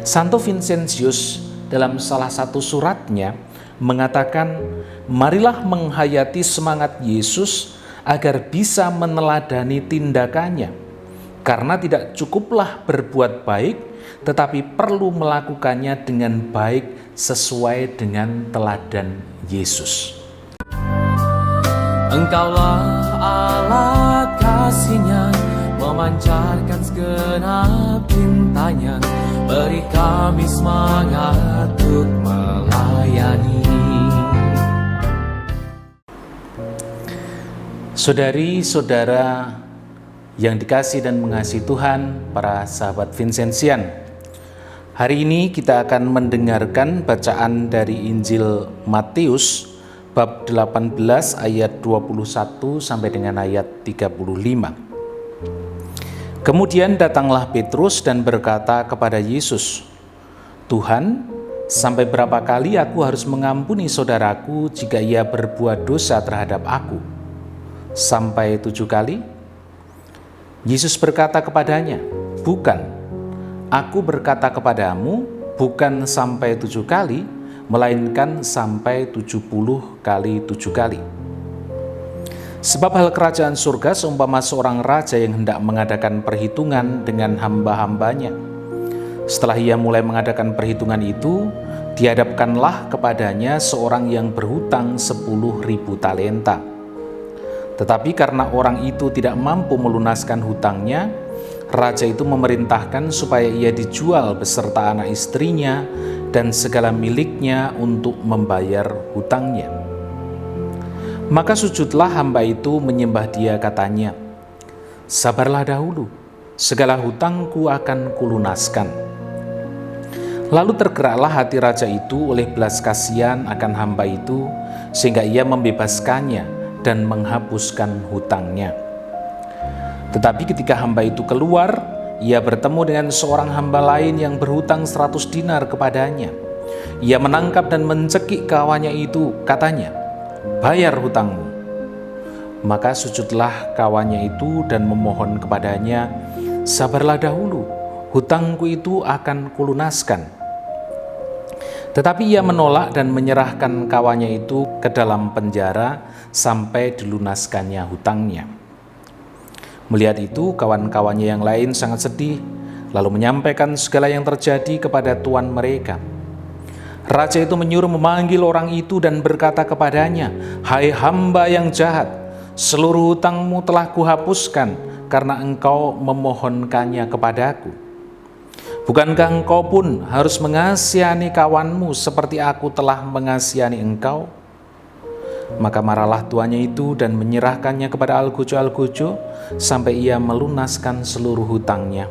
Santo Vincentius dalam salah satu suratnya mengatakan, marilah menghayati semangat Yesus agar bisa meneladani tindakannya. Karena tidak cukuplah berbuat baik, tetapi perlu melakukannya dengan baik sesuai dengan teladan Yesus. Engkaulah Allah kasih-Nya, memancarkan segenap cintanya, beri kami semangat untuk melayani. Saudari-saudara yang dikasihi dan mengasihi Tuhan, para sahabat Vincentian, hari ini kita akan mendengarkan bacaan dari Injil Matius bab 18 ayat 21 sampai dengan ayat 35. Kemudian datanglah Petrus dan berkata kepada Yesus, "Tuhan, sampai berapa kali aku harus mengampuni saudaraku jika ia berbuat dosa terhadap aku? Sampai 7 kali?" Yesus berkata kepadanya, "Bukan, aku berkata kepadamu, bukan sampai 7 kali, melainkan sampai 70 kali 7 kali. Sebab hal kerajaan surga seumpama seorang raja yang hendak mengadakan perhitungan dengan hamba-hambanya. Setelah ia mulai mengadakan perhitungan itu, dihadapkanlah kepadanya seorang yang berhutang 10.000 talenta. Tetapi karena orang itu tidak mampu melunaskan hutangnya, raja itu memerintahkan supaya ia dijual beserta anak istrinya dan segala miliknya untuk membayar hutangnya. Maka sujudlah hamba itu menyembah dia, katanya, 'Sabarlah dahulu, segala hutangku akan kulunaskan.' Lalu tergeraklah hati raja itu oleh belas kasihan akan hamba itu, sehingga ia membebaskannya dan menghapuskan hutangnya. Tetapi ketika hamba itu keluar, ia bertemu dengan seorang hamba lain yang berhutang 100 dinar kepadanya. Ia menangkap dan mencekik kawannya itu, katanya, 'Bayar hutangmu.' Maka sujudlah kawannya itu dan memohon kepadanya, 'Sabarlah dahulu, hutangku itu akan kulunaskan.' Tetapi ia menolak dan menyerahkan kawannya itu ke dalam penjara sampai dilunaskannya hutangnya. Melihat itu, kawan-kawannya yang lain sangat sedih, lalu menyampaikan segala yang terjadi kepada tuan mereka. Raja itu menyuruh memanggil orang itu dan berkata kepadanya, 'Hai hamba yang jahat, seluruh hutangmu telah kuhapuskan karena engkau memohonkannya kepadaku. Bukankah engkau pun harus mengasihani kawanmu seperti aku telah mengasihani engkau?' Maka marahlah tuannya itu dan menyerahkannya kepada algojo-algojo sampai ia melunaskan seluruh hutangnya.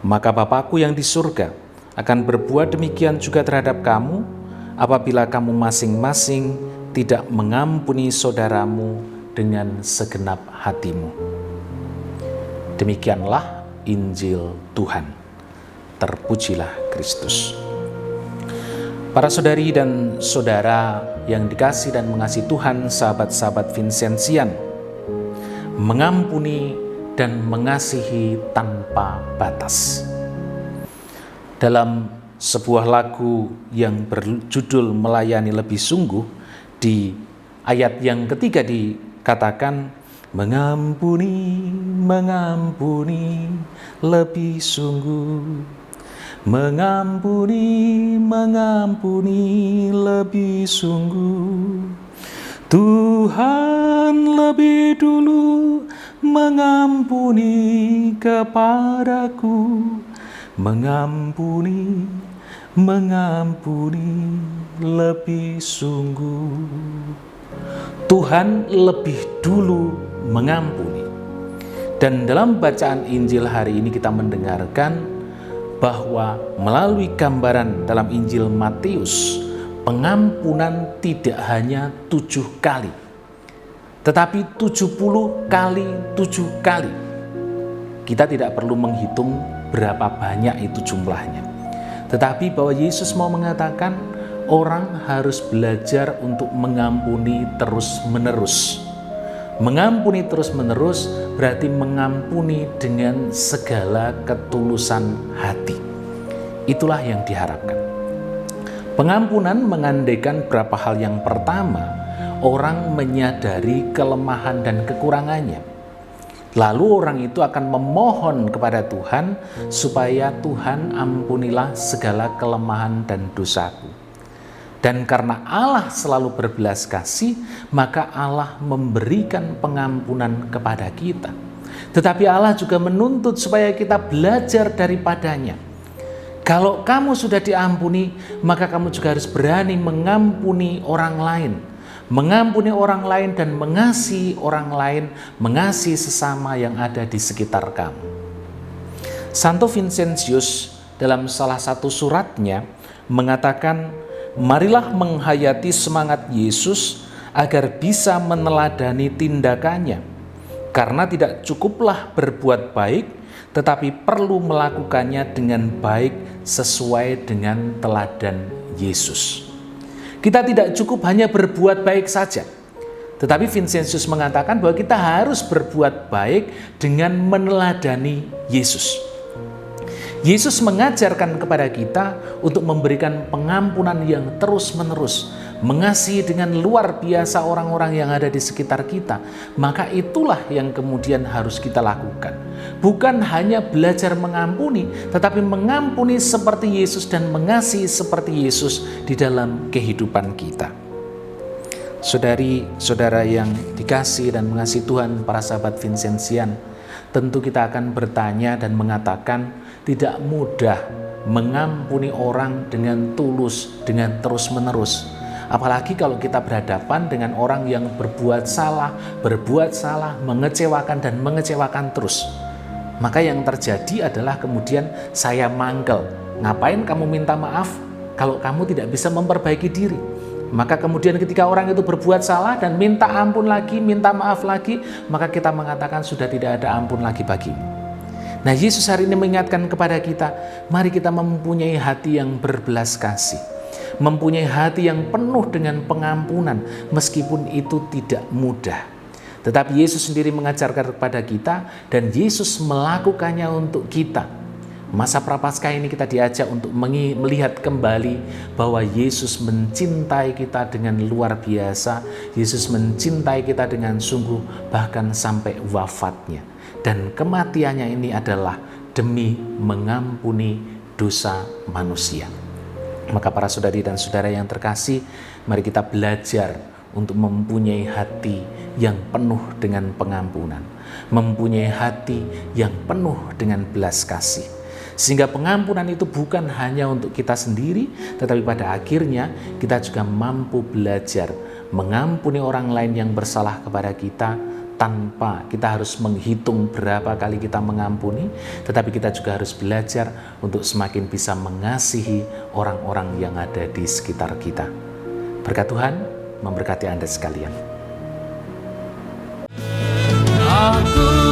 Maka Bapakku yang di surga akan berbuat demikian juga terhadap kamu apabila kamu masing-masing tidak mengampuni saudaramu dengan segenap hatimu." Demikianlah Injil Tuhan. Terpujilah Kristus. Para saudari dan saudara yang dikasihi dan mengasihi Tuhan, sahabat-sahabat Vincentian, mengampuni dan mengasihi tanpa batas. Dalam sebuah lagu yang berjudul "Melayani Lebih Sungguh", di ayat yang ketiga dikatakan, "Mengampuni, mengampuni lebih sungguh. Mengampuni, mengampuni lebih sungguh. Tuhan lebih dulu mengampuni kepadaku. Mengampuni, mengampuni lebih sungguh." Tuhan lebih dulu mengampuni. Dan dalam bacaan Injil hari ini kita mendengarkan bahwa melalui gambaran dalam Injil Matius, pengampunan tidak hanya 7 kali, tetapi 70 kali 7 kali. Kita tidak perlu menghitung berapa banyak itu jumlahnya, tetapi bahwa Yesus mau mengatakan orang harus belajar untuk mengampuni terus-menerus. Mengampuni terus-menerus berarti mengampuni dengan segala ketulusan hati. Itulah yang diharapkan. Pengampunan mengandaikan beberapa hal. Yang pertama, orang menyadari kelemahan dan kekurangannya. Lalu orang itu akan memohon kepada Tuhan supaya Tuhan ampunilah segala kelemahan dan dosaku. Dan karena Allah selalu berbelas kasih, maka Allah memberikan pengampunan kepada kita. Tetapi Allah juga menuntut supaya kita belajar daripadanya. Kalau kamu sudah diampuni, maka kamu juga harus berani mengampuni orang lain. Mengampuni orang lain dan mengasihi orang lain, mengasihi sesama yang ada di sekitar kamu. Santo Vincentius dalam salah satu suratnya mengatakan, marilah menghayati semangat Yesus agar bisa meneladani tindakannya. Karena tidak cukuplah berbuat baik, tetapi perlu melakukannya dengan baik sesuai dengan teladan Yesus. Kita tidak cukup hanya berbuat baik saja, tetapi Vincentius mengatakan bahwa kita harus berbuat baik dengan meneladani Yesus. Yesus mengajarkan kepada kita untuk memberikan pengampunan yang terus-menerus, mengasihi dengan luar biasa orang-orang yang ada di sekitar kita. Maka itulah yang kemudian harus kita lakukan. Bukan hanya belajar mengampuni, tetapi mengampuni seperti Yesus dan mengasihi seperti Yesus di dalam kehidupan kita. Saudari-saudara yang dikasihi dan mengasihi Tuhan, para sahabat Vincentian, tentu kita akan bertanya dan mengatakan, tidak mudah mengampuni orang dengan tulus, dengan terus-menerus. Apalagi kalau kita berhadapan dengan orang yang berbuat salah, mengecewakan dan mengecewakan terus. Maka yang terjadi adalah kemudian saya mangkel. Ngapain kamu minta maaf kalau kamu tidak bisa memperbaiki diri? Maka kemudian ketika orang itu berbuat salah dan minta ampun lagi, minta maaf lagi, maka kita mengatakan sudah tidak ada ampun lagi bagimu. Nah, Yesus hari ini mengingatkan kepada kita, mari kita mempunyai hati yang berbelas kasih, mempunyai hati yang penuh dengan pengampunan, meskipun itu tidak mudah. Tetapi Yesus sendiri mengajarkan kepada kita, dan Yesus melakukannya untuk kita. Masa Prapaskah ini kita diajak untuk melihat kembali bahwa Yesus mencintai kita dengan luar biasa. Yesus mencintai kita dengan sungguh, bahkan sampai wafatnya. Dan kematiannya ini adalah demi mengampuni dosa manusia. Maka para saudari dan saudara yang terkasih, mari kita belajar untuk mempunyai hati yang penuh dengan pengampunan, mempunyai hati yang penuh dengan belas kasih. Sehingga pengampunan itu bukan hanya untuk kita sendiri, tetapi pada akhirnya kita juga mampu belajar mengampuni orang lain yang bersalah kepada kita, tanpa kita harus menghitung berapa kali kita mengampuni, tetapi kita juga harus belajar untuk semakin bisa mengasihi orang-orang yang ada di sekitar kita. Berkat Tuhan memberkati Anda sekalian. Aku